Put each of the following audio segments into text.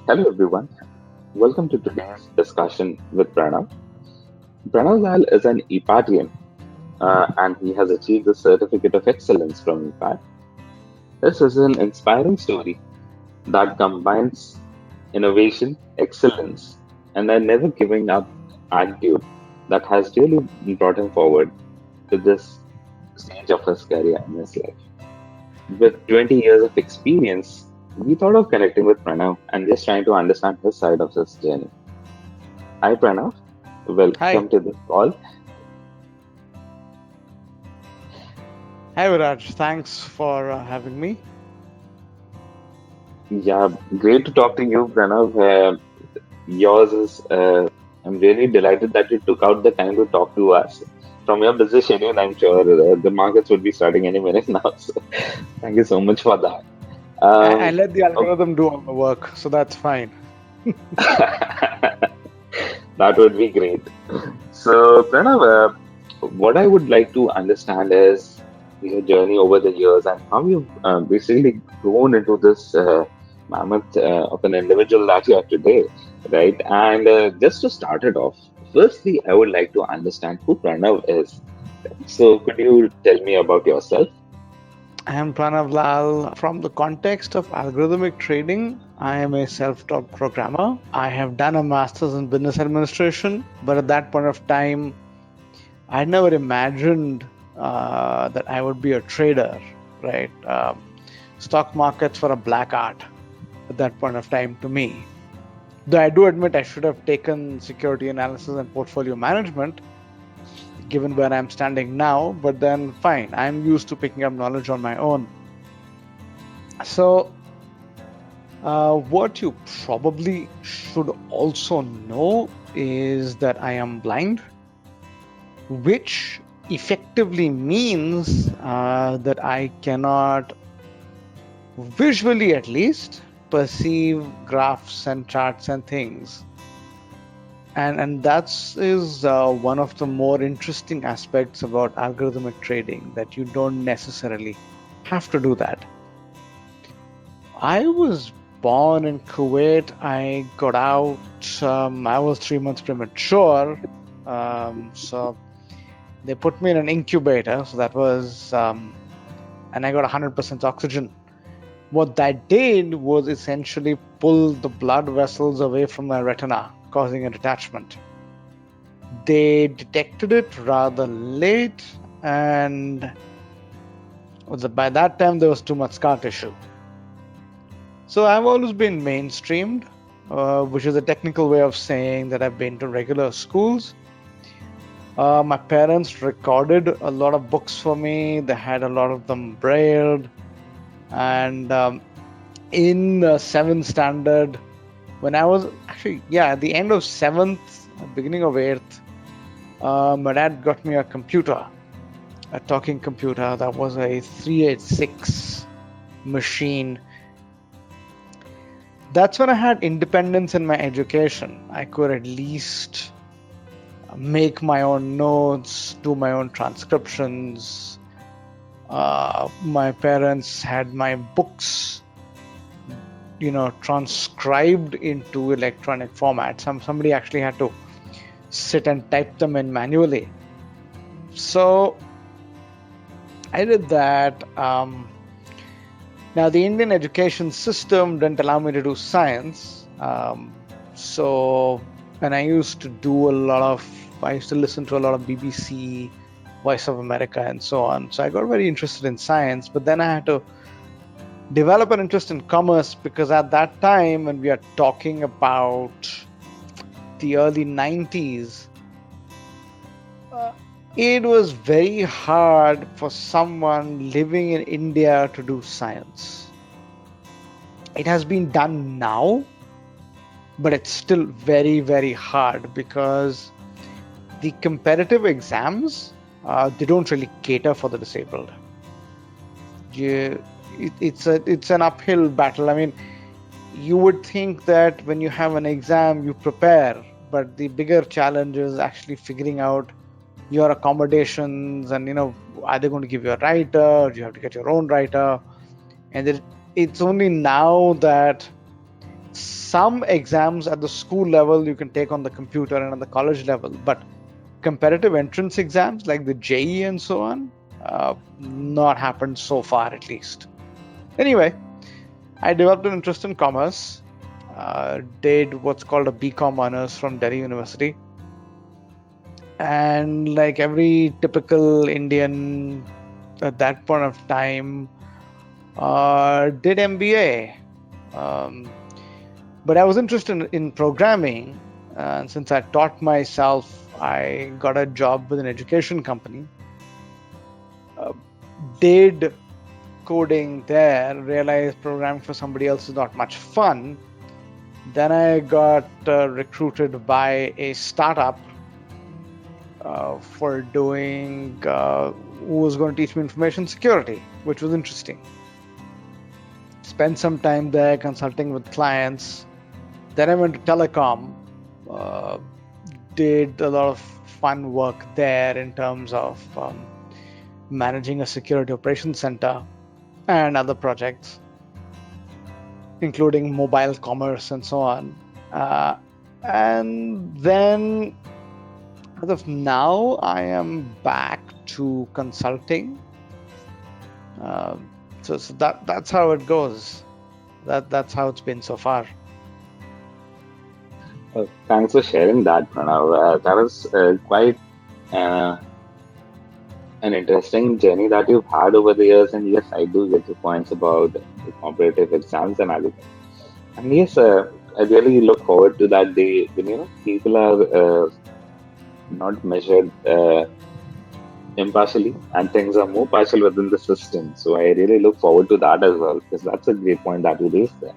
Hello everyone, welcome to today's discussion with Pranav. Pranav Lal is an EPATian and he has achieved the Certificate of Excellence from EPAT. This is an inspiring story that combines innovation, excellence, and a never giving up attitude that has really brought him forward to this stage of his career in his life. With 20 years of experience, we thought of connecting with Pranav and just trying to understand his side of this journey. Hi Pranav, Hi. welcome to this call. Hi, Viraj. Thanks for having me. Yeah, great to talk to you, Pranav. Yours is, I'm really delighted that you took out the time to talk to us. From your busy schedule, I'm sure the markets would be starting any minute now. So thank you so much for that. I Um, let the oh, algorithm do all the work, so that's fine. that would be great. So, Pranav, what I would like to understand is your journey over the years and how you've basically grown into this mammoth of an individual that you are today, right? And just to start it off, firstly, I would like to understand who Pranav is. So, could you tell me about yourself? I am Pranav Lal. From the context of algorithmic trading, I am a self taught programmer. I have done a master's in business administration, but at that point of time, I never imagined that I would be a trader, right? Stock markets were a black art at that point of time to me. Though I do admit I should have taken security analysis and portfolio management, given where I'm standing now, but then fine, I'm used to picking up knowledge on my own. So, what you probably should also know is that I am blind, which effectively means that I cannot, visually at least, perceive graphs and charts and things. And that is one of the more interesting aspects about algorithmic trading, that you don't necessarily have to do that. I was born in Kuwait. I got out. I was 3 months premature. So they put me in an incubator. So that was, and I got 100% oxygen. What that did was essentially pull the blood vessels away from my retina, causing a detachment. They detected it rather late, and by that time there was too much scar tissue. So I've always been mainstreamed, which is a technical way of saying that I've been to regular schools. My parents recorded a lot of books for me. They had a lot of them brailled. And in 7th standard, when I was at the end of 7th, beginning of 8th, my dad got me a computer, a talking computer. That was a 386 machine. That's when I had independence in my education. I could at least make my own notes, do my own transcriptions. My parents had my books, transcribed into electronic format. Somebody actually had to sit and type them in manually. So I did that. Now, the Indian education system didn't allow me to do science. And I used to listen to a lot of BBC, Voice of America, and so on. So I got very interested in science, but then I had to develop an interest in commerce, because at that time, when we are talking about the early 90s, it was very hard for someone living in India to do science. It has been done now, but it's still very, very hard, because the competitive exams, they don't really cater for the disabled. It's an uphill battle. I mean, you would think that when you have an exam, you prepare, but the bigger challenge is actually figuring out your accommodations, and are they going to give you a writer? Do you have to get your own writer? And it's only now that some exams at the school level you can take on the computer and on the college level, but competitive entrance exams like the JEE and so on, not happened so far at least. Anyway, I developed an interest in commerce, did what's called a BCom honors from Delhi University, and like every typical Indian at that point of time, did MBA. But I was interested in programming, and since I taught myself, I got a job with an education company. Did coding there, realized programming for somebody else is not much fun. Then I got recruited by a startup for doing, who was going to teach me information security, which was interesting. Spent some time there consulting with clients. Then I went to telecom, did a lot of fun work there in terms of managing a security operations center and other projects, including mobile commerce and so on. And then, as of now, I am back to consulting. So that's how it goes. That's how it's been so far. Thanks for sharing that, Pranav. That was quite an interesting journey that you've had over the years. And yes, I do get your points about the competitive exams and everything. And yes, I really look forward to that day when people are not measured impartially and things are more partial within the system. So I really look forward to that as well, because that's a great point that you raised there.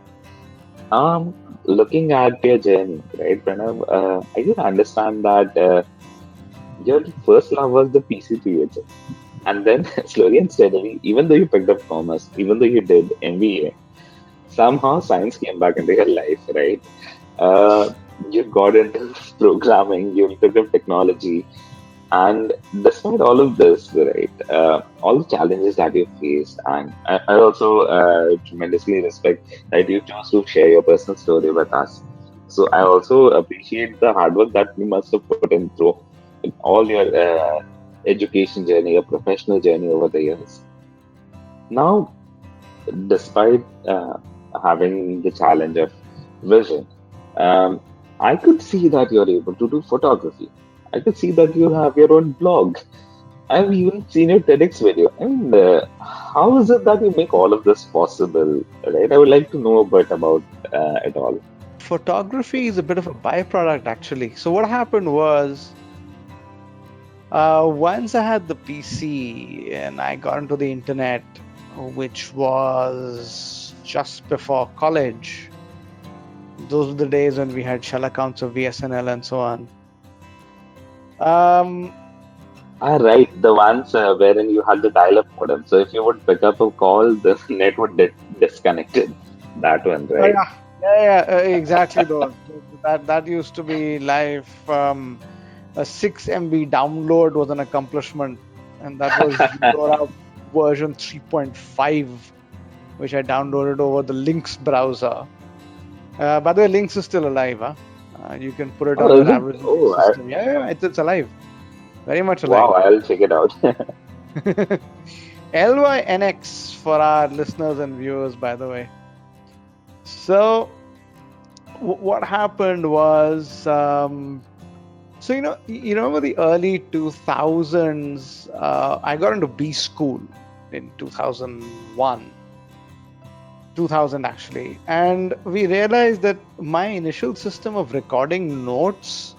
Looking at your journey, right, Pranav, I can understand that your first love was the PCPH, and then slowly and steadily, even though you picked up commerce, even though you did MBA, somehow science came back into your life, right? You got into programming, you took up technology, and despite all of this, right, all the challenges that you faced, and I also tremendously respect that you chose to share your personal story with us. So I also appreciate the hard work that you must have put in through in all your education journey, your professional journey over the years. Now, despite having the challenge of vision, um, I could see that you're able to do photography. I could see that you have your own blog. I've even seen your TEDx video. And how is it that you make all of this possible? Right? I would like to know a bit about it all. Photography is a bit of a byproduct, actually. So what happened was, once I had the PC and I got into the internet, which was just before college. Those were the days when we had shell accounts of VSNL and so on. Right, the ones wherein you had the dial-up modem. So if you would pick up a call, the net would disconnected. That one, right? Exactly. Those that used to be live. A 6 MB download was an accomplishment, and that was Eudora version 3.5, which I downloaded over the Lynx browser. By the way, Lynx is still alive. You can put it on your average system. It's alive. Very much alive. Wow, I'll check it out. LYNX for our listeners and viewers, by the way. So, what happened was, so you remember the early 2000s? I got into B school in 2001. 2000 actually, and we realized that my initial system of recording notes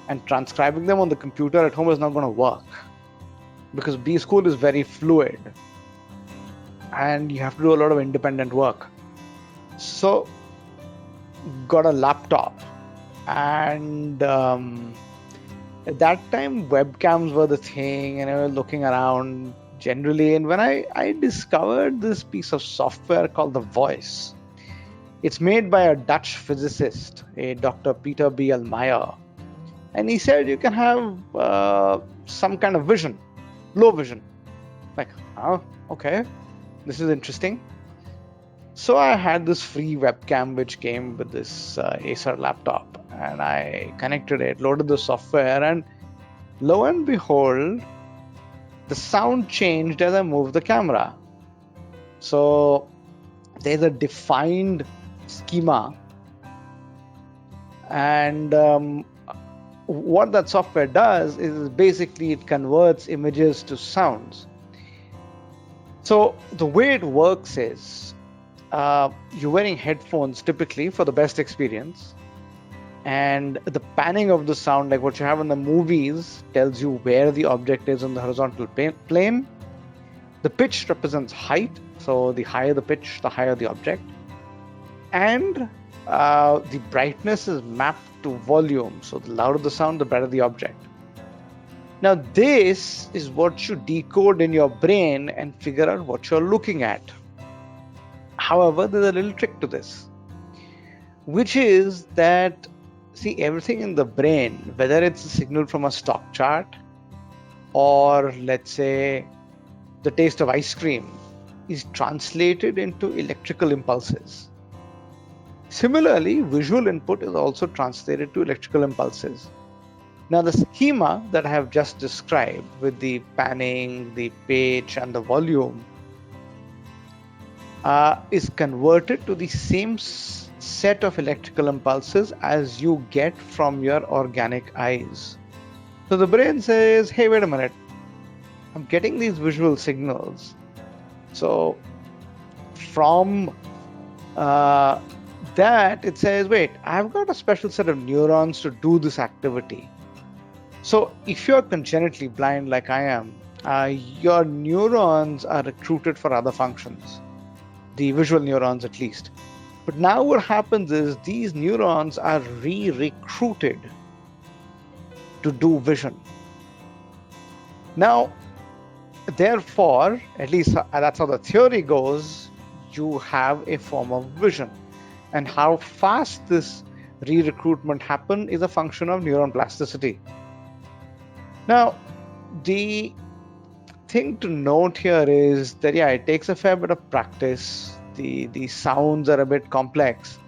and transcribing them on the computer at home is not going to work, because B school is very fluid and you have to do a lot of independent work. So got a laptop, and at that time webcams were the thing, and I was looking around generally, and when I discovered this piece of software called The Voice. It's made by a Dutch physicist, a Dr. Peter B. L. Meyer, and he said you can have some kind of vision, low vision. Like, oh, okay, this is interesting. So I had this free webcam which came with this Acer laptop, and I connected it, loaded the software, and lo and behold, the sound changed as I moved the camera. So there's a defined schema, and what that software does is basically it converts images to sounds. So the way it works is you're wearing headphones typically for the best experience, and the panning of the sound, like what you have in the movies, tells you where the object is on the horizontal plane. The pitch represents height, so the higher the pitch, the higher the object, and the brightness is mapped to volume, so the louder the sound, the better the object. Now this is what you decode in your brain and figure out what you're looking at. However, there's a little trick to this, which is that, see, everything in the brain, whether it's a signal from a stock chart or let's say the taste of ice cream, is translated into electrical impulses. Similarly, visual input is also translated to electrical impulses. Now, the schema that I have just described with the panning, the pitch, and the volume is converted to the same set of electrical impulses as you get from your organic eyes. So the brain says, hey, wait a minute, I'm getting these visual signals. So from that, it says, wait, I've got a special set of neurons to do this activity. So if you're congenitally blind like I am, your neurons are recruited for other functions, the visual neurons at least. But now what happens is these neurons are re-recruited to do vision. Now, therefore, at least that's how the theory goes, you have a form of vision. And how fast this re-recruitment happens is a function of neuron plasticity. Now, the thing to note here is that, yeah, it takes a fair bit of practice. The sounds are a bit complex.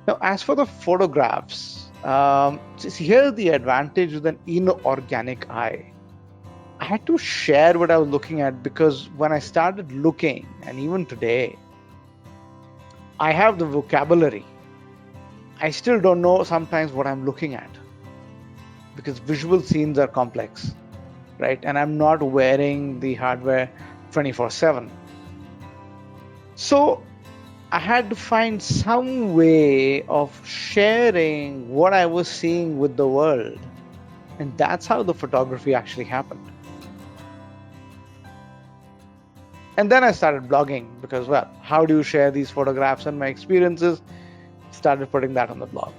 Now, as for the photographs, here's the advantage with an inorganic eye. I had to share what I was looking at because when I started looking, and even today, I have the vocabulary. I still don't know sometimes what I'm looking at because visual scenes are complex, right? And I'm not wearing the hardware 24/7. So I had to find some way of sharing what I was seeing with the world. And that's how the photography actually happened. And then I started blogging because, well, how do you share these photographs and my experiences? Started putting that on the blog.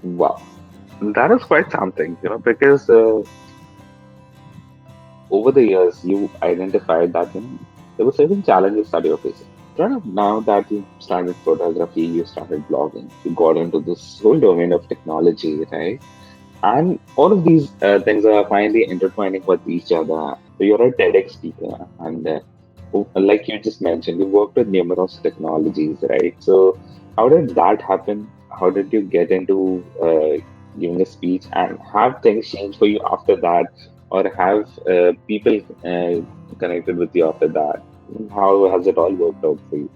Wow, that is quite something, because over the years you identified that there were certain challenges that you're facing. Now that you started photography, you started blogging, you got into this whole domain of technology, right? And all of these things are finally intertwining with each other. So you're a TEDx speaker, and like you just mentioned, you worked with numerous technologies, right? So how did that happen? How did you get into giving a speech, and have things changed for you after that, or have people connected with you after that? How has it all worked out for you?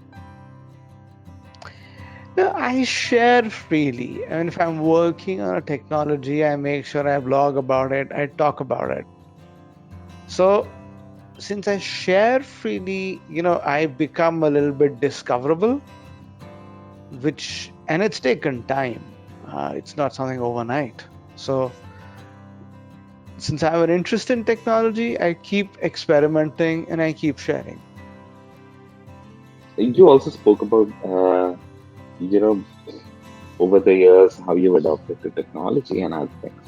Now, I share freely. I mean, if I'm working on a technology, I make sure I blog about it, I talk about it. So since I share freely, I become a little bit discoverable, and it's taken time. It's not something overnight. So since I have an interest in technology, I keep experimenting and I keep sharing. You also spoke about, over the years, how you've adopted to technology and other things.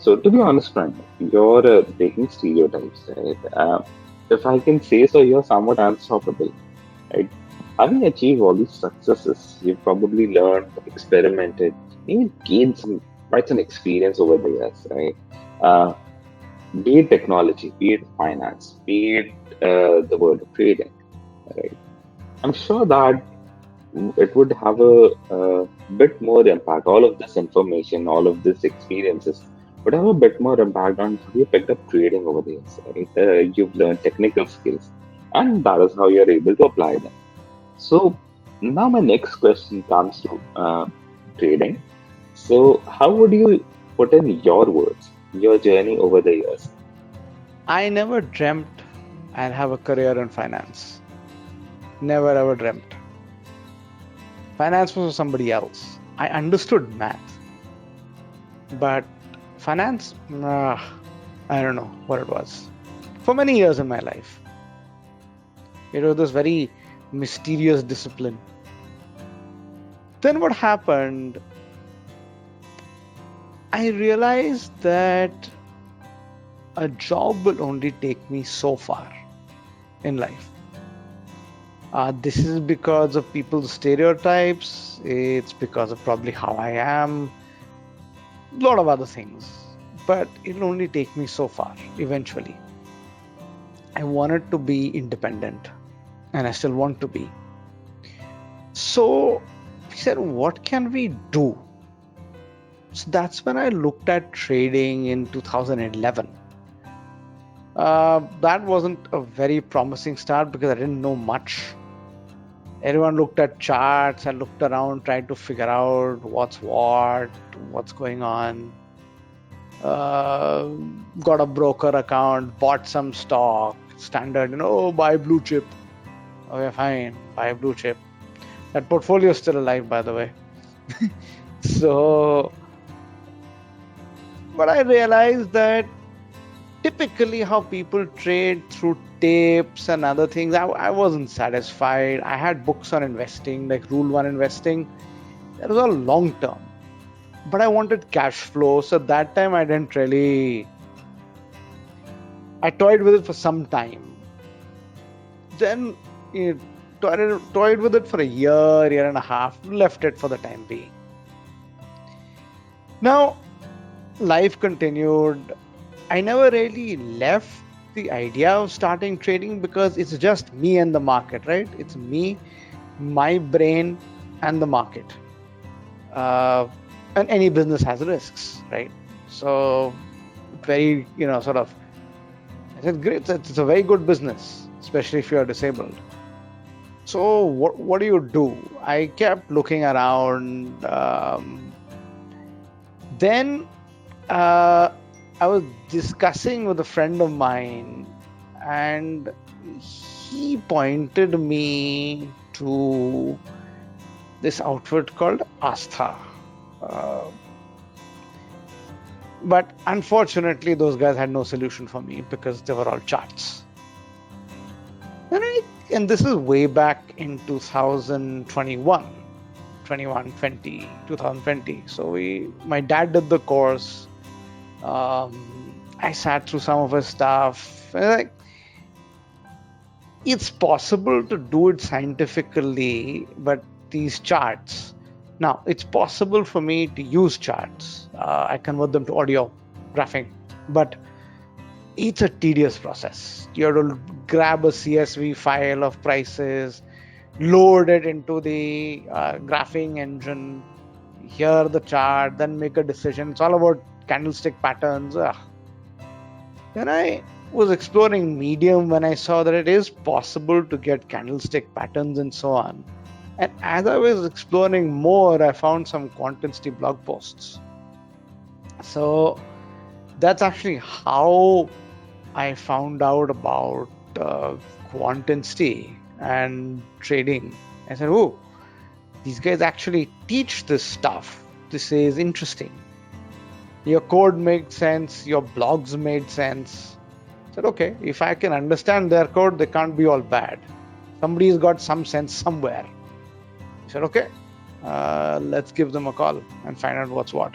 So, to be honest, friend, you're breaking stereotypes, right? If I can say so, you're somewhat unstoppable, right? Having achieved all these successes, you've probably learned, experimented, even gained quite some experience over the years, right? Uh, be it technology, be it finance, be it the world of trading, right? I'm sure that it would have a bit more impact. All of this information, all of this experiences would have a bit more impact on how you picked up trading over the years, right? You've learned technical skills, and that is how you're able to apply them. So now my next question comes to trading. So how would you put in your words, your journey over the years? I never dreamt I'd have a career in finance. Never ever dreamt. Finance was for somebody else. I understood math, but finance, I don't know what it was. For many years in my life, it was this very mysterious discipline. Then what happened? I realized that a job will only take me so far in life. This is because of people's stereotypes. It's because of probably how I am. A lot of other things. But it'll only take me so far eventually. I wanted to be independent, and I still want to be. So we said, what can we do? So that's when I looked at trading in 2011. That wasn't a very promising start because I didn't know much. Everyone looked at charts. I looked around, tried to figure out what's going on. Got a broker account, bought some stock, standard, buy blue chip. Okay, fine, buy blue chip. That portfolio is still alive, by the way. But I realized that typically how people trade through tapes and other things, I wasn't satisfied. I had books on investing, like Rule 1 investing. That was all long term. But I wanted cash flow. So at that time, I toyed with it for some time. Then toyed with it for a year and a half, left it for the time being. Now, life continued. I never really left the idea of starting trading because it's just me and the market, right? It's me, my brain, and the market. And any business has risks, right? So, very, sort of, I said, great, it's a very good business, especially if you're disabled. So, what do you do? I kept looking around. Then, I was discussing with a friend of mine, and he pointed me to this outfit called Astha. But unfortunately, those guys had no solution for me because they were all charts. And this is way back in 2021. 2020. So my dad did the course. I sat through some of his stuff. It's possible to do it scientifically, but these charts. Now, it's possible for me to use charts. I convert them to audio graphing, but it's a tedious process. You have to grab a CSV file of prices, load it into the graphing engine, hear the chart, then make a decision. It's all about candlestick patterns. Then I was exploring Medium when I saw that it is possible to get candlestick patterns and so on. And as I was exploring more, I found some QuantInsti blog posts. So that's actually how I found out about QuantInsti and trading. I said, oh, these guys actually teach this stuff. This is interesting. Your code made sense. Your blogs made sense. I said, okay, if I can understand their code, they can't be all bad. Somebody's got some sense somewhere. I said, okay, let's give them a call and find out what's what.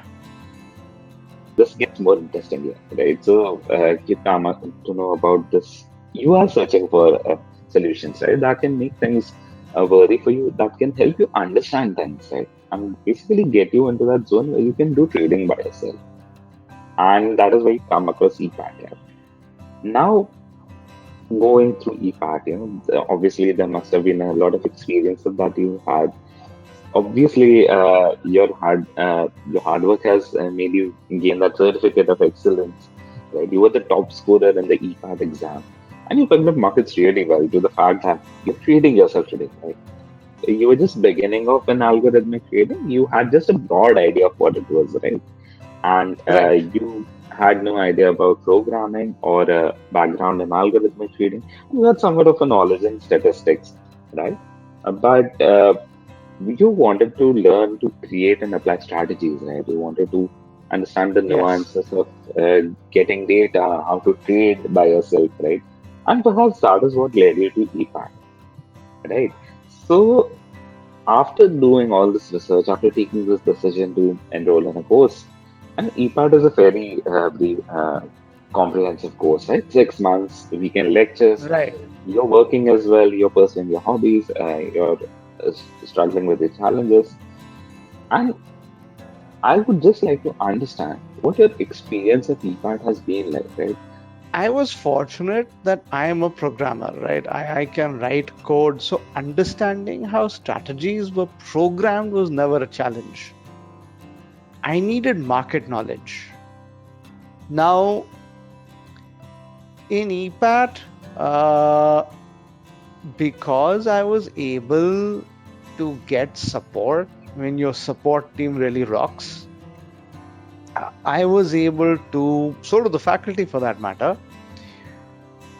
This gets more interesting here, right? So, Kitama, to know about this, you are searching for solutions, right? That can make things worthy for you, that can help you understand things, right? And basically get you into that zone where you can do trading by yourself. And that is where you come across EPAT. Now, going through EPAT, obviously there must have been a lot of experiences that you had. Obviously, your hard work has made you gain that certificate of excellence, right? You were the top scorer in the EPAT exam, and you picked up markets really well. To the fact that you're trading yourself today, right? You were just beginning off in algorithmic trading. You had just a broad idea of what it was, right? And Right. you had no idea about programming or a background in algorithmic trading. You had somewhat of a knowledge in statistics, right? But you wanted to learn to create and apply strategies, right? You wanted to understand the Yes. nuances of getting data, how to trade by yourself, right? And perhaps that is what led you to EPAT, right? So after doing all this research, after taking this decision to enroll in a course, and EPAT is a very brief, comprehensive course, right? 6 months, weekend lectures. Right. You're working as well. You're pursuing your hobbies. You're struggling with the challenges. And I would just like to understand what your experience at EPAT has been like, right? I was fortunate that I am a programmer, right? I can write code. So understanding how strategies were programmed was never a challenge. I needed market knowledge. Now, in EPAT, because I was able to get support, when your support team really rocks, I was able to, so do the faculty for that matter,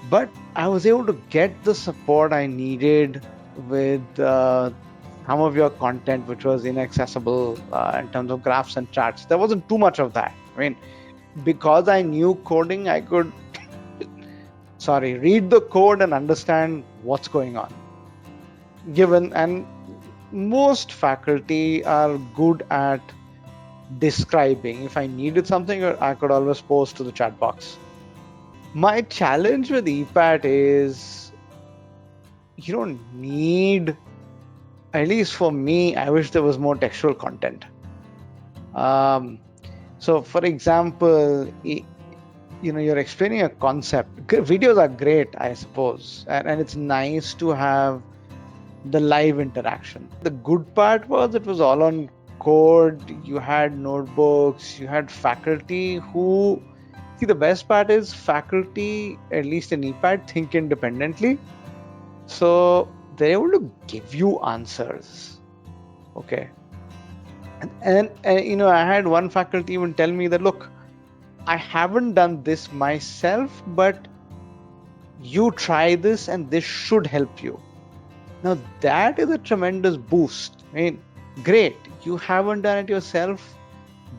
but I was able to get the support I needed with some of your content, which was inaccessible in terms of graphs and charts. There wasn't too much of that. I mean, because I knew coding, I could, read the code and understand what's going on. And most faculty are good at describing. If I needed something, I could always post to the chat box. My challenge with EPAT is you don't need, at least for me, I wish there was more textual content. So for example, you're explaining a concept. Videos are great, I suppose, and it's nice to have the live interaction. The good part was it was all on code. You had notebooks, you had faculty who, see, the best part is faculty, at least in EPAT, think independently. So they're able to give you answers. Okay. And I had one faculty even tell me that, look, I haven't done this myself, but you try this and this should help you. Now that is a tremendous boost. I mean, great, you haven't done it yourself,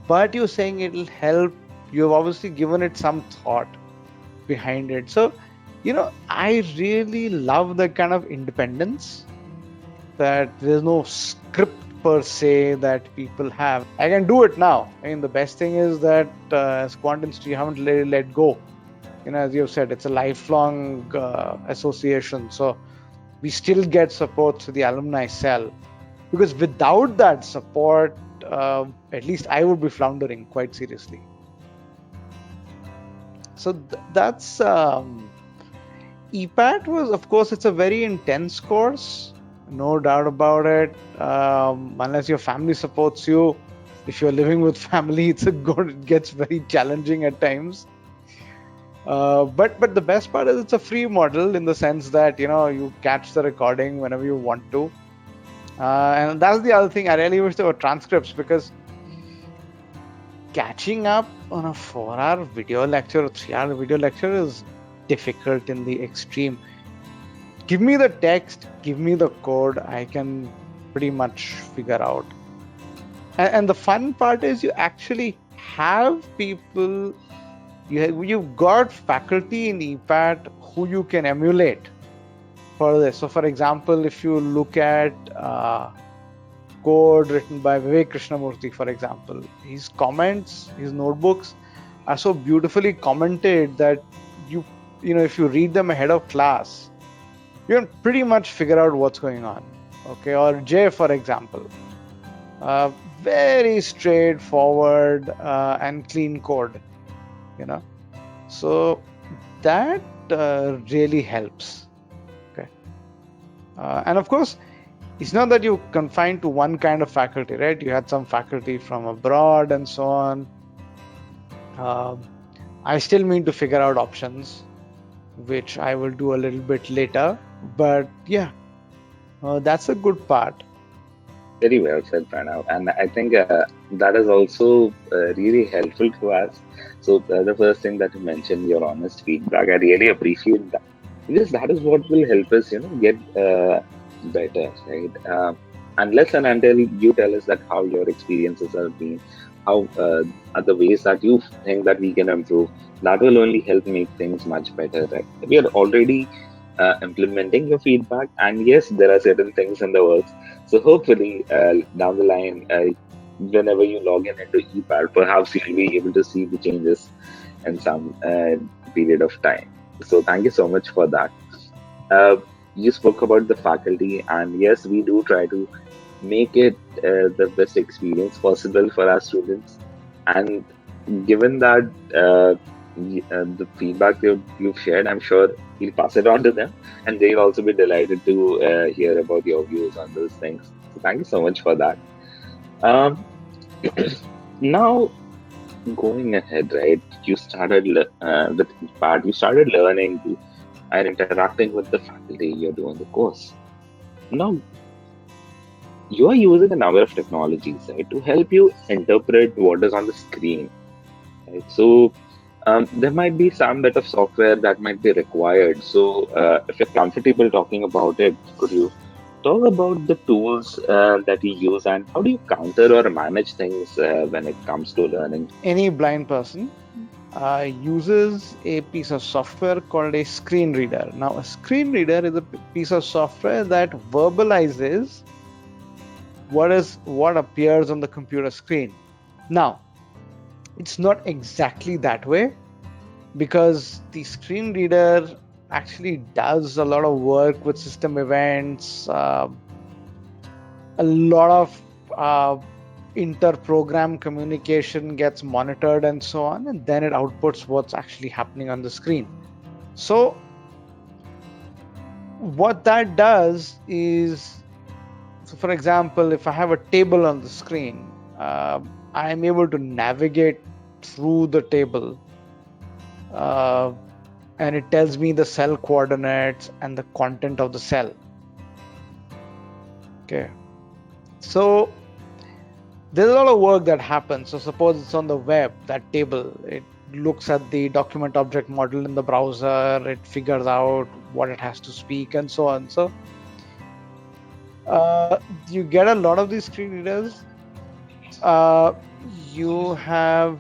but you're saying it'll help. You've obviously given it some thought behind it. So, I really love that kind of independence, that there's no script per se that people have. I can do it now. I mean, the best thing is that as QuantInsti, you haven't let go. As you've said, it's a lifelong association. So we still get support through the alumni cell, because without that support, at least I would be floundering quite seriously. So that's EPAT was, of course, it's a very intense course, no doubt about it. Unless your family supports you, if you're living with family, it gets very challenging at times. But the best part is it's a free model, in the sense that you catch the recording whenever you want to, and that's the other thing. I really wish there were transcripts, because catching up on a 4-hour video lecture or 3-hour video lecture is difficult in the extreme. Give me the text, give me the code, I can pretty much figure out. And the fun part is you actually have people, you've got faculty in EPAT who you can emulate for this. So for example, if you look at code written by Vivek Krishnamurthy, for example, his comments, his notebooks are so beautifully commented that if you read them ahead of class, you can pretty much figure out what's going on. Okay, or Jay, for example, very straightforward and clean code. So that really helps. Okay, and of course, it's not that you're confined to one kind of faculty, right? You had some faculty from abroad and so on. I still mean to figure out options, which I will do a little bit later. But yeah, that's a good part. Very well said, Pranav. And I think that is also really helpful to us. So the first thing that you mentioned, your honest feedback, I really appreciate that because that is what will help us, get better, right? Unless and until you tell us that how your experiences have been, how are the ways that you think that we can improve, that will only help make things much better, right? We are already implementing your feedback, and yes, there are certain things in the works. So hopefully, down the line, whenever you log in into EPAT, perhaps you'll be able to see the changes in some period of time. So thank you so much for that. You spoke about the faculty, and yes, we do try to make it the best experience possible for our students. And given that the feedback you've shared, I'm sure you'll pass it on to them, and they'll also be delighted to hear about your views on those things. So thank you so much for that. Um, Now, going ahead, right? You started with EPAT, you started learning, you are interacting with the faculty, you're doing the course. Now, you are using a number of technologies, right, to help you interpret what is on the screen, right? So, there might be some bit of software that might be required. So, if you're comfortable talking about it, could you talk about the tools that you use and how do you counter or manage things when it comes to learning? Any blind person uses a piece of software called a screen reader. Now, a screen reader is a piece of software that verbalizes what appears on the computer screen. Now, it's not exactly that way because the screen reader actually does a lot of work with system events, a lot of inter-program communication gets monitored and so on, and then it outputs what's actually happening on the screen. So what that does is, so for example, if I have a table on the screen, I am able to navigate through the table and it tells me the cell coordinates and the content of the cell. Okay, so there's a lot of work that happens. So suppose it's on the web, that table, it looks at the document object model in the browser, it figures out what it has to speak and so on. So you get a lot of these screen readers. You have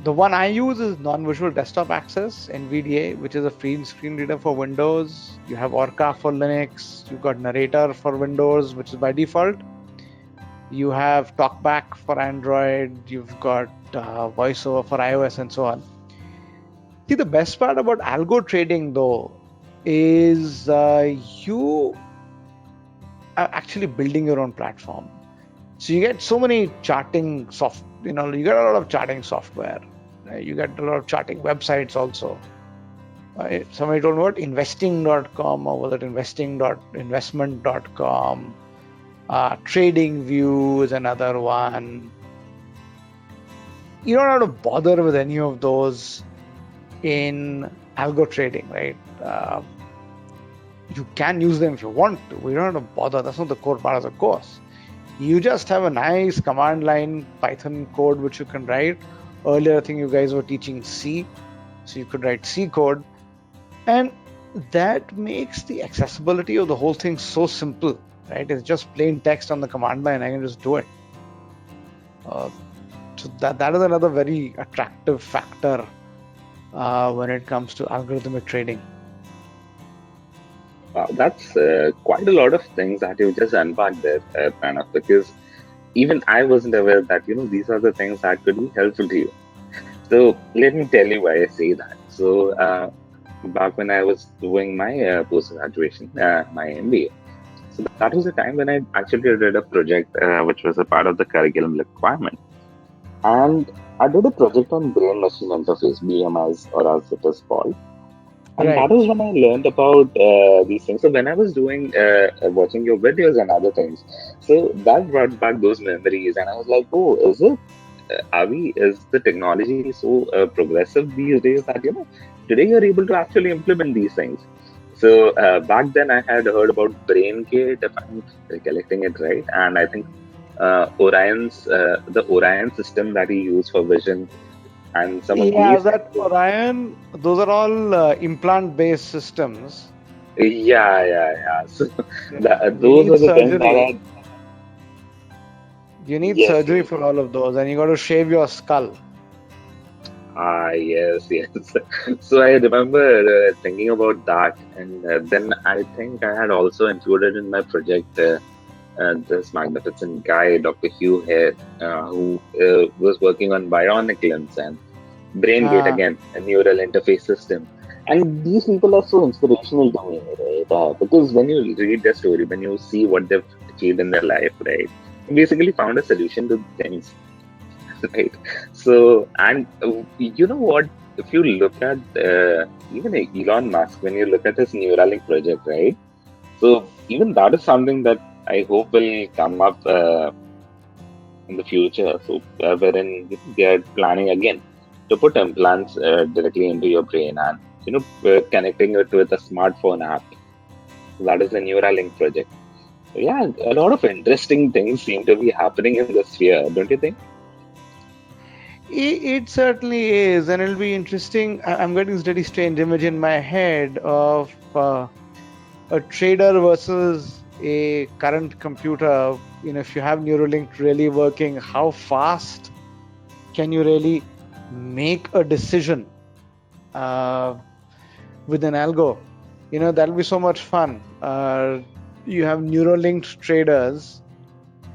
the one I use is non-visual desktop access, NVDA, which is a free screen reader for Windows. You have Orca for Linux. You've got Narrator for Windows, which is by default. You have TalkBack for Android. You've got VoiceOver for iOS and so on. See, the best part about algo trading though is you are actually building your own platform. So you get so many charting you get a lot of charting software. You get a lot of charting websites also. Somebody told me about investing.com, or was it investment.com? Trading View is another one. You don't have to bother with any of those in algo trading, right? You can use them if you want to. We don't have to bother. That's not the core part of the course. You just have a nice command line Python code which you can write. Earlier, I think you guys were teaching C, so you could write C code, and that makes the accessibility of the whole thing so simple, right? It's just plain text on the command line. I can just do it. So that is another very attractive factor when it comes to algorithmic trading. Wow, that's quite a lot of things that you just unpacked there, Pranav, because even I wasn't aware that, these are the things that could be helpful to you. So let me tell you why I say that. So back when I was doing my post-graduation, my MBA, so that was the time when I actually did a project which was a part of the curriculum requirement. And I did a project on brain-machine interface, BMIs, or as it is called. And that Right. was when I learned about these things. So when I was doing watching your videos and other things, so that brought back those memories, and I was like, oh, is it? Are we? Is the technology so progressive these days that today you're able to actually implement these things? So back then I had heard about BrainGate, if I'm recollecting it right, and I think the Orion system that he used for vision and some of Yeah, these things. that Orion, those are all implant-based systems. Yeah. So You those need were the things that surgery. I. You need Yes, surgery yes. for all of those, and you got to shave your skull. Yes. So I remember thinking about that, and then I think I had also included in my project this magnificent guy, Dr. Hugh here, who was working on bionic limbs and BrainGate Ah, again, a neural interface system. And these people are so inspirational to me, right? Because when you read their story, when you see what they've achieved in their life, right, they basically found a solution to things, right? So, and you know what? If you look at even Elon Musk, when you look at his Neuralink project, right? So, even that is something that I hope will come up in the future. So, wherein they are planning again to put implants directly into your brain and connecting it with a smartphone app. That is the Neuralink project. So, yeah, a lot of interesting things seem to be happening in the sphere, don't you think? it certainly is, and it'll be interesting. I'm getting this really strange image in my head of a trader versus a current computer. If you have Neuralink really working, how fast can you really make a decision uh, with an algo? That'll be so much fun. You have Neuralinked traders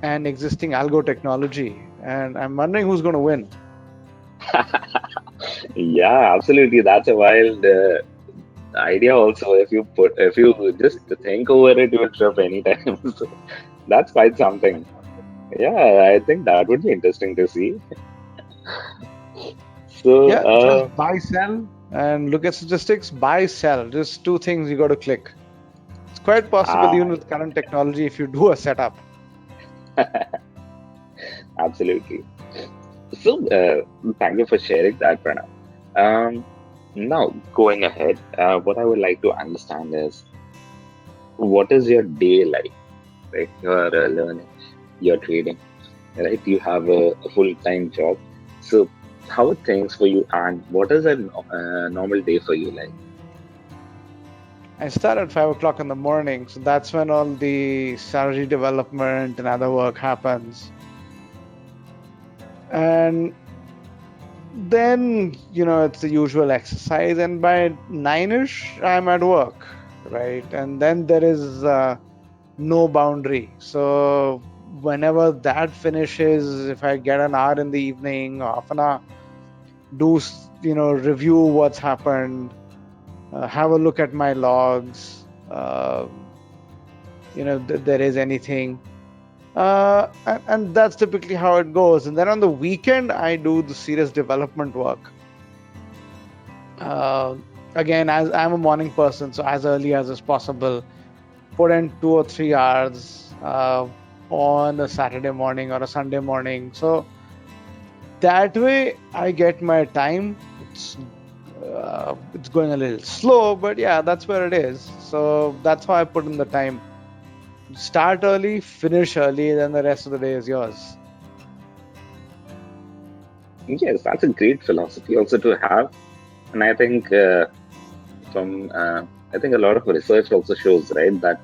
and existing algo technology, and I'm wondering who's going to win. Yeah, absolutely. That's a wild idea. Also, if you just think over it, you will trip anytime. So that's quite something. Yeah, I think that would be interesting to see. So, Yeah, just buy, sell, and look at statistics. Buy, sell. Just two things you got to click. It's quite possible, ah, even with current technology, if you do a setup. absolutely. So, thank you for sharing that, Pranav. Um, Now, going ahead, what I would like to understand is what is your day like, right? You're learning, you're trading, right? You have a full-time job. So, how are things for you, and what is a normal day for you like? I start at 5 o'clock in the morning, so that's when all the strategy development and other work happens. And then, it's the usual exercise, and by 9ish, I'm at work, right? And then there is no boundary. So whenever that finishes, if I get an hour in the evening, half an hour, do review what's happened, have a look at my logs, there is anything, and that's typically how it goes. And then on the weekend, I do the serious development work. Uh, Again, as I'm a morning person, so as early as is possible, put in 2 or 3 hours on a Saturday morning or a Sunday morning. So that way, I get my time. It's going a little slow, but yeah, that's where it is. So that's how I put in the time. Start early, finish early, then the rest of the day is yours. Yes, that's a great philosophy also to have, and I think from I think a lot of research also shows right that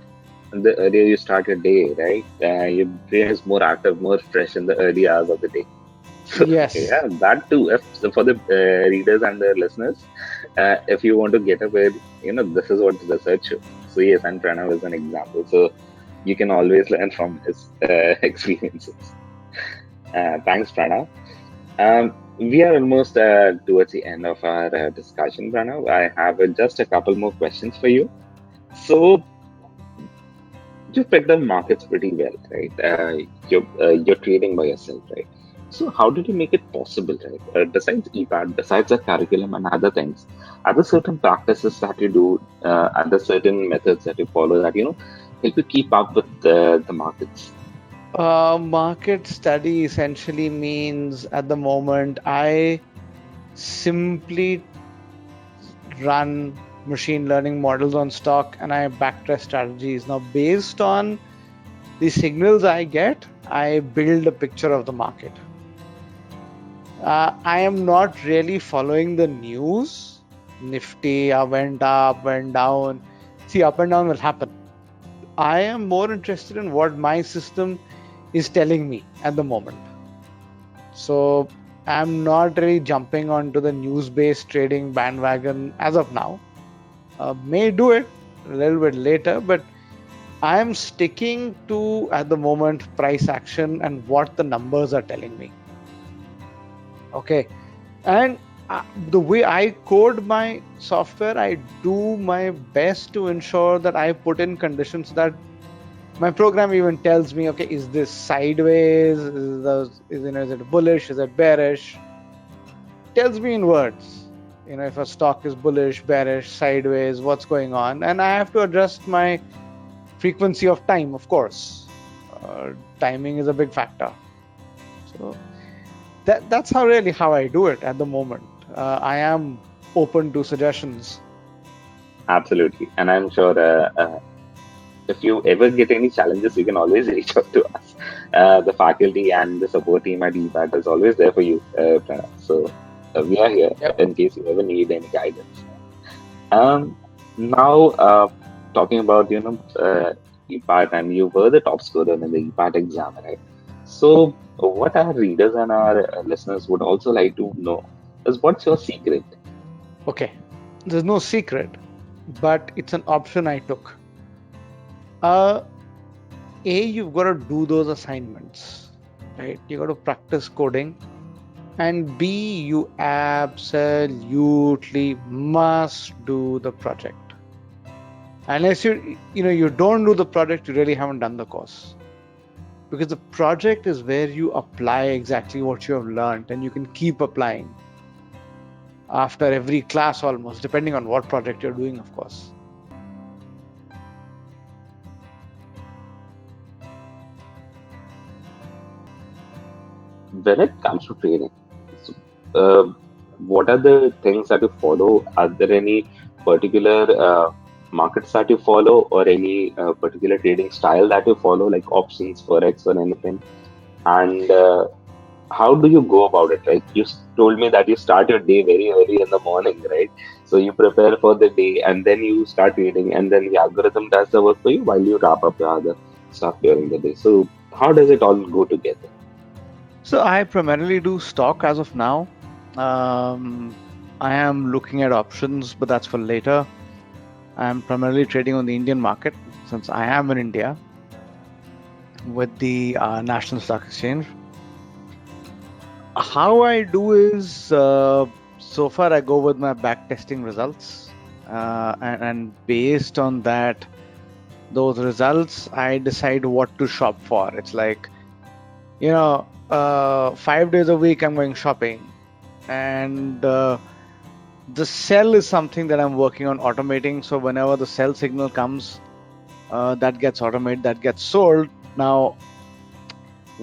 the earlier you start your day, right, your brain is more active, more fresh in the early hours of the day. So Yes. yeah, that too. So for the readers and the listeners, if you want to get up with, this is what the research shows. So yes, and Pranav is an example. So you can always learn from his experiences. Thanks, Pranav. We are almost towards the end of our discussion, Pranav. I have just a couple more questions for you. So you picked the markets pretty well, right? You're trading by yourself, right? So how did you make it possible, right? Besides EPAT, besides the curriculum and other things, are there certain practices that you do, are there certain methods that you follow that, help you keep up with the markets? Market study essentially means at the moment I simply run machine learning models on stock and I backtest strategies. Now, based on the signals I get, I build a picture of the market. I am not really following the news. Nifty went up, went down. See, up and down will happen. I am more interested in what my system is telling me at the moment. So I'm not really jumping onto the news-based trading bandwagon as of now. May do it a little bit later, but I'm sticking to, at the moment, price action and what the numbers are telling me. Okay. And the way I code my software, I do my best to ensure that I put in conditions that my program even tells me, okay, is this sideways? Is it bullish? Is it bearish? Tells me in words. If a stock is bullish, bearish, sideways, what's going on, and I have to adjust my frequency of time, of course. Timing is a big factor. So that's how I do it at the moment. I am open to suggestions. Absolutely. And I'm sure if you ever get any challenges, you can always reach out to us. The faculty and the support team at EPAT is always there for you, Pranav. So we are here in case you ever need any guidance. Now, talking about, EPAT, and you were the top scorer in the EPAT exam, right? So what our readers and our listeners would also like to know is, what's your secret? Okay, there's no secret, but it's an option I took. You've got to do those assignments, right? You got to practice coding, and B, you absolutely must do the project. Unless you don't do the project, you really haven't done the course. Because the project is where you apply exactly what you have learned, and you can keep applying after every class almost, depending on what project you're doing, of course. When it comes to trading, what are the things that you follow? Are there any particular markets that you follow, or any particular trading style that you follow, like options, forex, or anything? And how do you go about it? Like, you told me that you start your day very early in the morning, right? So you prepare for the day, and then you start trading, and then the algorithm does the work for you while you wrap up your other stuff during the day. So how does it all go together? So I primarily do stock as of now. I am looking at options, but that's for later. I'm primarily trading on the Indian market since I am in India with the National Stock Exchange. How I do is, so far I go with my backtesting results, and based on those results, I decide what to shop for. It's like, 5 days a week I'm going shopping, and the sell is something that I'm working on automating. So whenever the sell signal comes, that gets automated, that gets sold. Now,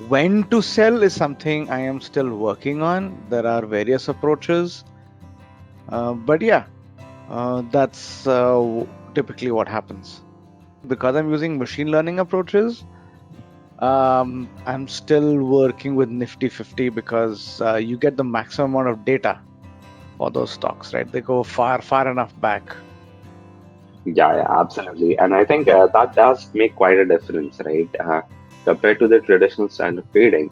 when to sell is something I am still working on. There are various approaches, but yeah, that's typically what happens. Because I'm using machine learning approaches, I'm still working with Nifty 50 because you get the maximum amount of data for those stocks, right? They go far enough back. Yeah, absolutely. And I think that does make quite a difference, right? Compared to the traditional style of trading,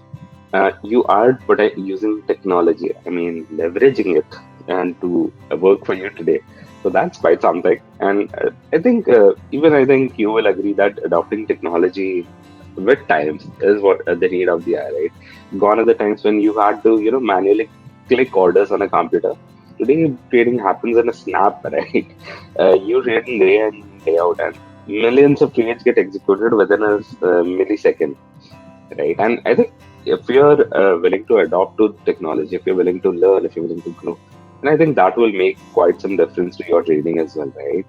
you are using technology, leveraging it and to work for you today. So that's quite something. And I think you will agree that adopting technology with times is what the need of the hour, right? Gone are the times when you had to, manually click orders on a computer. Today, trading happens in a snap, right? You trade day in, day out, and millions of trades get executed within a millisecond, right? And I think if you're willing to adopt to technology, if you're willing to learn, if you're willing to grow, and I think that will make quite some difference to your trading as well, right?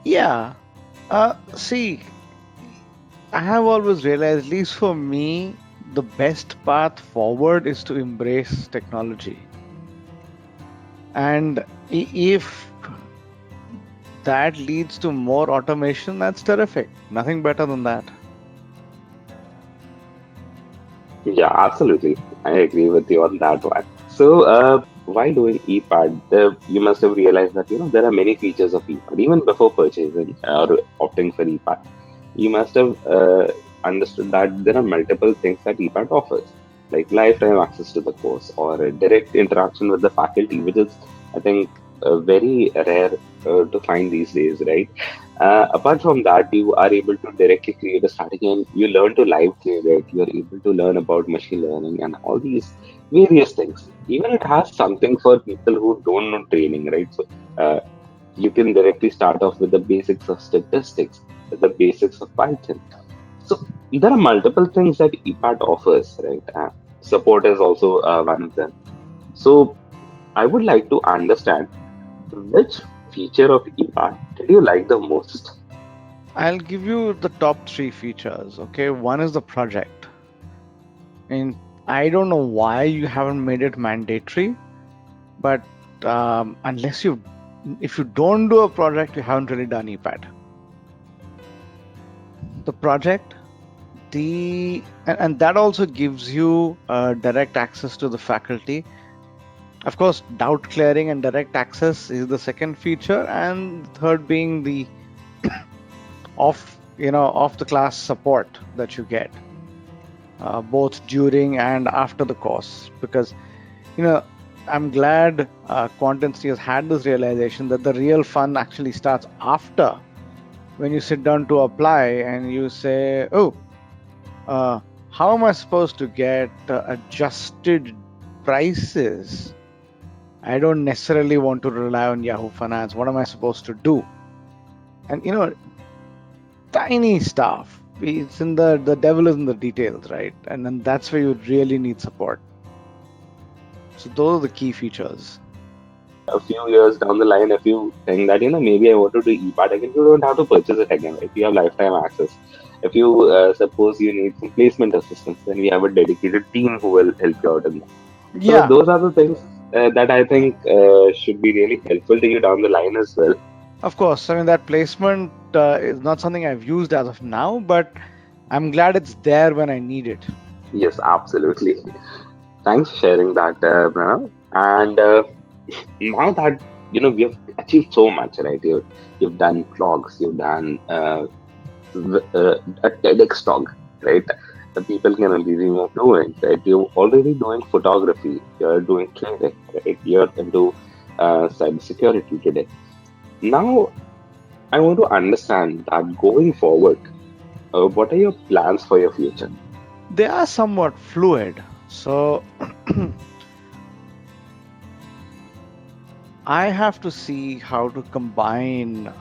Yeah. See, I have always realized, at least for me, the best path forward is to embrace technology. And if that leads to more automation, that's terrific. Nothing better than that. Yeah, absolutely. I agree with you on that one. So, while doing EPAT, you must have realized that there are many features of EPAT. Even before purchasing or opting for EPAT, you must have understood that there are multiple things that EPAT offers, like lifetime access to the course or a direct interaction with the faculty, which is, I think, very rare to find these days, right? Apart from that, you are able to directly create a strategy and you learn to live trade it. You're able to learn about machine learning and all these various things. Even it has something for people who don't know training, right? So uh, you can directly start off with the basics of statistics, with the basics of Python. So there are multiple things that EPAT offers, right? Support is also one of them. So I would like to understand which feature of EPAT did you like the most? I'll give you the top three features. Okay, one is the project. And I don't know why you haven't made it mandatory, but unless if you don't do a project, you haven't really done EPAT. The project, and that also gives you direct access to the faculty. Of course, doubt clearing and direct access is the second feature, and the third being the off the class support that you get both during and after the course. Because I'm glad QuantInsti has had this realization that the real fun actually starts after, when you sit down to apply and you say, oh, how am I supposed to get adjusted prices? I don't necessarily want to rely on Yahoo Finance. What am I supposed to do? And tiny stuff. It's in the devil is in the details, right? And then that's where you really need support. So those are the key features. A few years down the line, if you think that maybe I want to do EPAT again, you don't have to purchase it again, right? You have lifetime access. If you suppose you need some placement assistance, then we have a dedicated team who will help you out in that. So Yeah, those are the things that I think should be really helpful to you down the line as well. of course. I mean, that placement is not something I've used as of now, but I'm glad it's there when I need it. Yes, absolutely. Thanks for sharing that, Pranav. And now that we have achieved so much, right? You've done vlogs, you've done a TEDx talk, right? The people can only dream of doing, right? You're already doing photography, you're doing trading, right? You're into cybersecurity today. Now, I want to understand that going forward, what are your plans for your future? They are somewhat fluid. So I have to see how to combine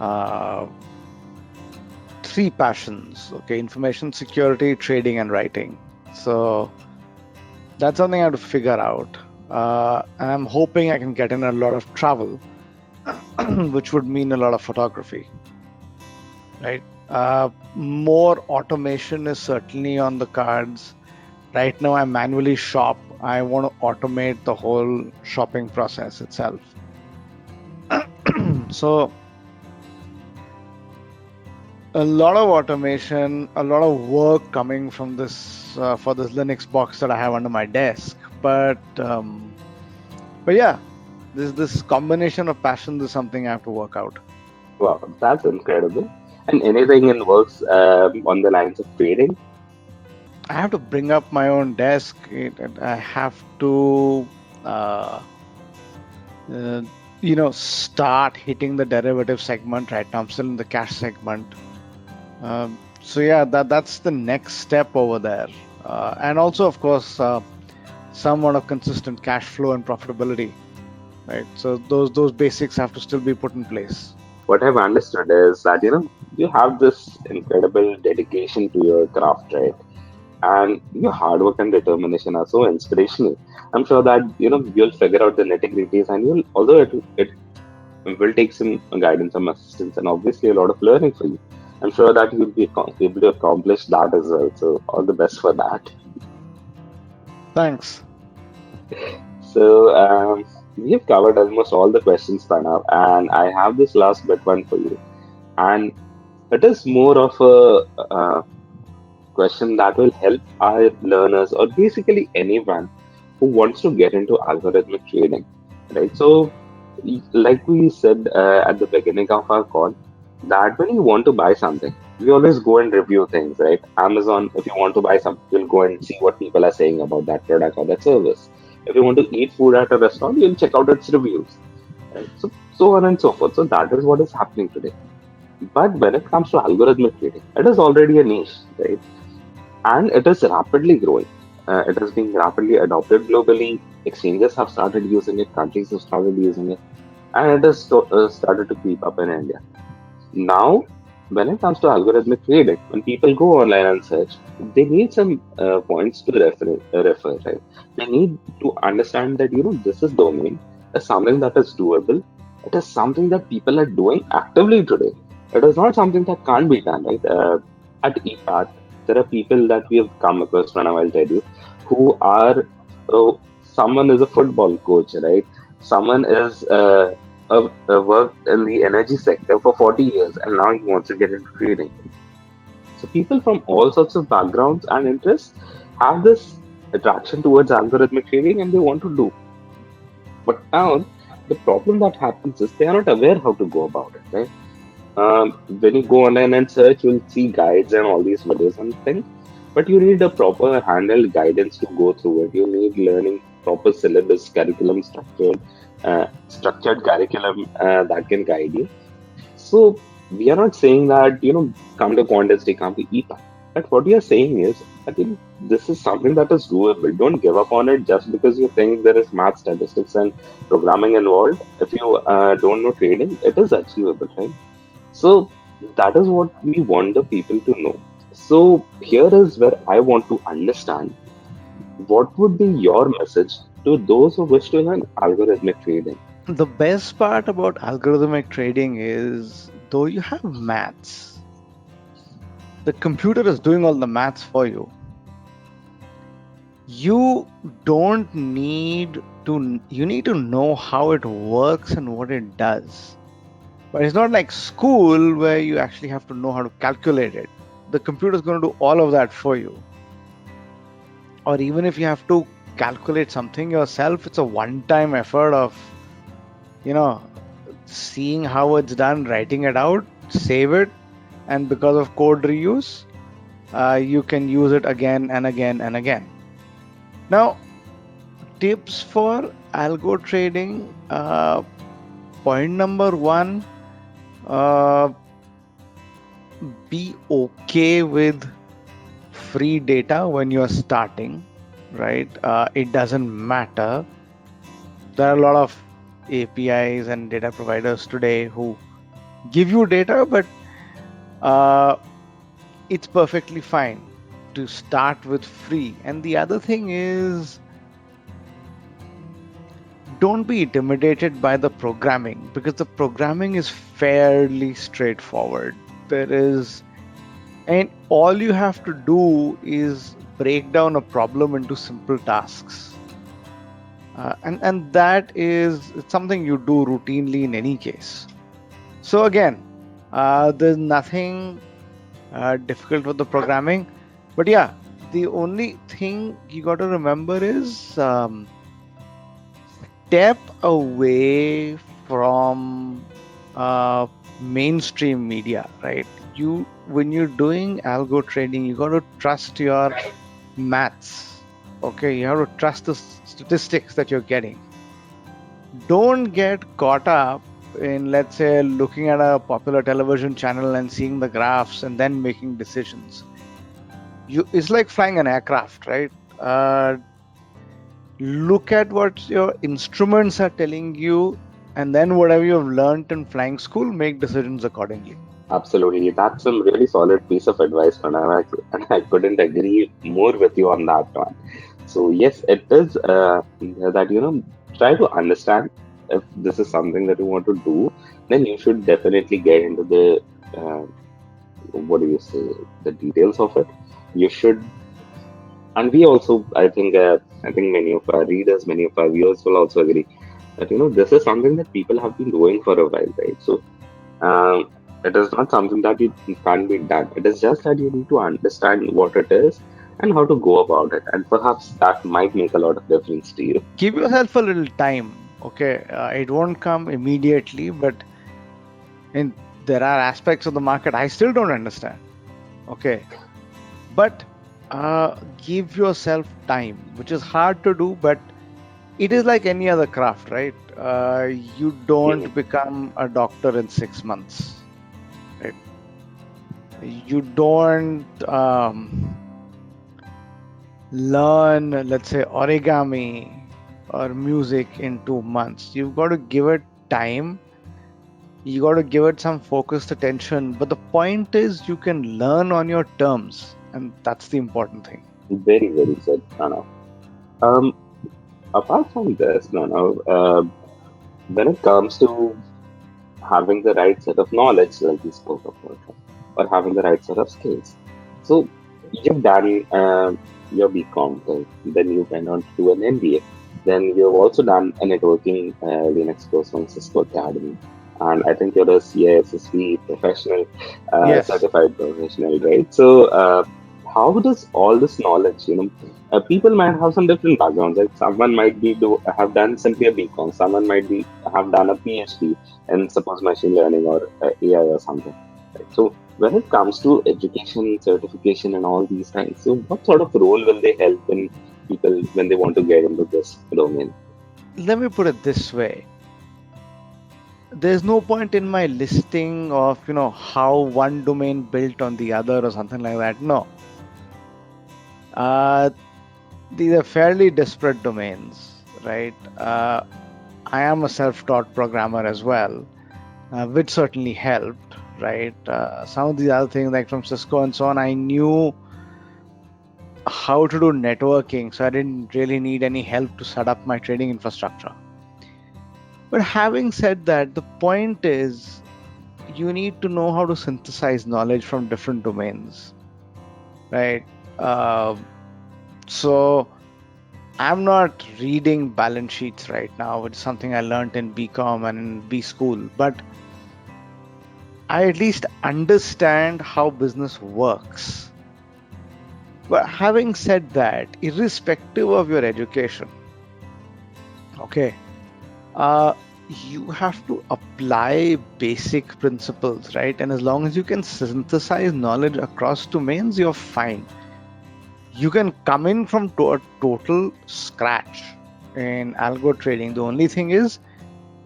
three passions. Okay, information security, trading, and writing. So that's something I have to figure out. And I'm hoping I can get in a lot of travel, which would mean a lot of photography, right? More automation is certainly on the cards. Right now, I manually shop. I want to automate the whole shopping process itself. So a lot of automation, a lot of work coming from this for this Linux box that I have under my desk. But yeah, this combination of passions is something I have to work out. Wow, that's incredible. And anything in works on the lines of trading? I have to bring up my own desk. I have to start hitting the derivative segment. Right now I'm still in the cash segment. So yeah, that's the next step over there. And also, of course, some amount of consistent cash flow and profitability, right? So those basics have to still be put in place. What I've understood is that you have this incredible dedication to your craft, right? and your hard work and determination are so inspirational. I'm sure that you'll figure out the nitty-gritties, and you'll although it will take some guidance, some assistance, and obviously a lot of learning for you. I'm sure that you'll be able to accomplish that as well. So all the best for that. Thanks. So we have covered almost all the questions by now, and I have this last bit one for you, and it is more of a question that will help our learners or basically anyone who wants to get into algorithmic trading, right? So, like we said at the beginning of our call, that when you want to buy something, we always go and review things, right? Amazon, if you want to buy something, you'll go and see what people are saying about that product or that service. If you want to eat food at a restaurant, you'll check out its reviews, right? So on and so forth. So that is what is happening today. But when it comes to algorithmic trading, it is already a niche, right? And it is rapidly growing. It is being rapidly adopted globally. Exchanges have started using it, countries have started using it, and it has started to creep up in India. Now, when it comes to algorithmic trading, when people go online and search, they need some points to refer, right? They need to understand that this is domain is something that is doable. It is something that people are doing actively today. It is not something that can't be done, right? At EPAT, there are people that we have come across, Pranav, I'll tell you, who are someone is a football coach, right? Someone is worked in the energy sector for 40 years, and now he wants to get into trading. So people from all sorts of backgrounds and interests have this attraction towards algorithmic trading, and they want to do. But now the problem that happens is they are not aware how to go about it, right? When you go online and search, you'll see guides and all these videos and things, but you need a proper handled guidance to go through it. You need learning proper syllabus, curriculum structured curriculum that can guide you. So we are not saying that come to QuantInsti, come to EPAT. But what we are saying is, I think this is something that is doable. Don't give up on it just because you think there is math, statistics, and programming involved. If you don't know trading, it is achievable, right? So that is what we want the people to know. So here is where I want to understand what would be your message to those who wish to learn algorithmic trading. The best part about algorithmic trading is, though you have maths, the computer is doing all the maths for you. You need to know how it works and what it does. But it's not like school where you actually have to know how to calculate it. The computer is going to do all of that for you. Or even if you have to calculate something yourself, it's a one-time effort of seeing how it's done, writing it out, save it, and because of code reuse, you can use it again and again and again. Now, tips for algo trading. Point number one, be okay with free data when you're starting, right? It doesn't matter. There are a lot of APIs and data providers today who give you data, but it's perfectly fine to start with free. And the other thing is, don't be intimidated by the programming, because the programming is fairly straightforward. And all you have to do is break down a problem into simple tasks. And that is something you do routinely in any case. So again, there's nothing difficult with the programming. But yeah, the only thing you got to remember is step away from mainstream media, right? When you're doing algo trading, you got to trust your maths. Okay, you have to trust the statistics that you're getting. Don't get caught up in, let's say, looking at a popular television channel and seeing the graphs and then making decisions. It's like flying an aircraft, right? Look at what your instruments are telling you, and then whatever you've learned in flying school, make decisions accordingly. Absolutely. That's a really solid piece of advice, Pranav, and I couldn't agree more with you on that one. So, yes, it is that, try to understand if this is something that you want to do, then you should definitely get into what do you say, the details of it. You should, and we also, I think many of our readers, many of our viewers will also agree that, this is something that people have been doing for a while, right? So, um, it is not something that it can't be done. It is just that you need to understand what it is and how to go about it. And perhaps that might make a lot of difference to you. Give yourself a little time. Okay, it won't come immediately, but in there are aspects of the market I still don't understand. Okay, but give yourself time, which is hard to do, but it is like any other craft, right? You don't Mhm. become a doctor in 6 months, right? You don't learn, let's say, origami or music in 2 months. You've got to give it time. You got to give it some focused attention. But the point is, you can learn on your terms, and that's the important thing. Very, very said, Pranav. Um, Apart from this, Pranav, when it comes to having the right set of knowledge, like we spoke about, or having the right set of skills. So you've done your BCom, then you went on to do an MBA. Then you've also done a networking Linux course from Cisco Academy. And I think you're a CISSP professional, Yes. certified professional, right? So, how does all this knowledge, people might have some different backgrounds. Like someone might have done simply a BCom, someone might be have done a PhD in suppose machine learning or AI or something. Right? So when it comes to education, certification, and all these things, so what sort of role will they help in people when they want to get into this domain? Let me put it this way. There's no point in my listing of, how one domain built on the other or something like that. No. Uh, these are fairly disparate domains, right? I am a self-taught programmer as well, which certainly helped, right? Some of these other things, like from Cisco and so on, I knew how to do networking, so I didn't really need any help to set up my trading infrastructure. But having said that, the point is you need to know how to synthesize knowledge from different domains, right? Uh, so I'm not reading balance sheets right now, which is something I learned in BCom and in B school, but I at least understand how business works. But having said that, irrespective of your education, okay, uh, you have to apply basic principles, right? And as long as you can synthesize knowledge across domains, you're fine. You can come in from a total scratch in algo trading. The only thing is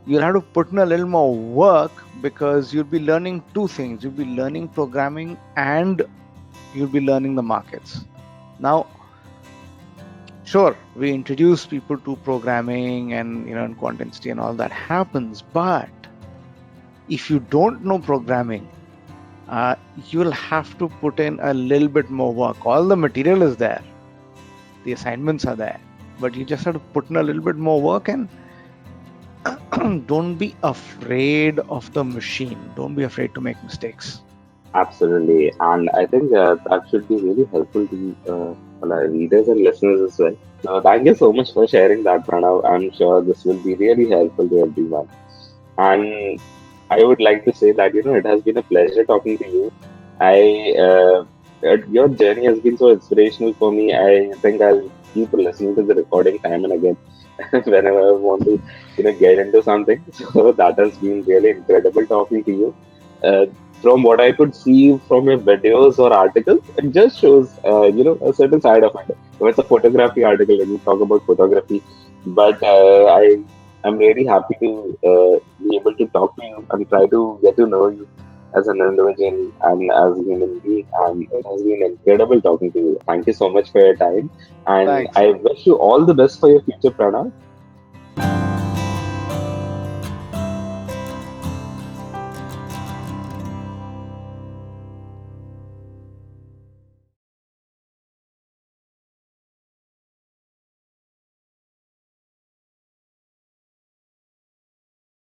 you'll have to put in a little more work because you'll be learning two things. You'll be learning programming and you'll be learning the markets. Now, sure, we introduce people to programming and in QuantInsti and all that happens, but if you don't know programming, you'll have to put in a little bit more work. All the material is there, the assignments are there, but you just have to put in a little bit more work and don't be afraid of the machine. Don't be afraid to make mistakes. Absolutely, and I think that should be really helpful to our readers and listeners as well. So thank you so much for sharing that, Pranav. I'm sure this will be really helpful to everyone. And I would like to say that it has been a pleasure talking to you. Your journey has been so inspirational for me. I think I'll keep listening to the recording time and again whenever I want to get into something. So that has been really incredible talking to you. Uh, from what I could see from your videos or articles, it just shows a certain side of it. So it's a photography article when you talk about photography, but I'm really happy to be able to talk to you and try to get to know you as an individual and as a human being. And it has been incredible talking to you. Thank you so much for your time. And Thanks. I wish you all the best for your future, Pranav.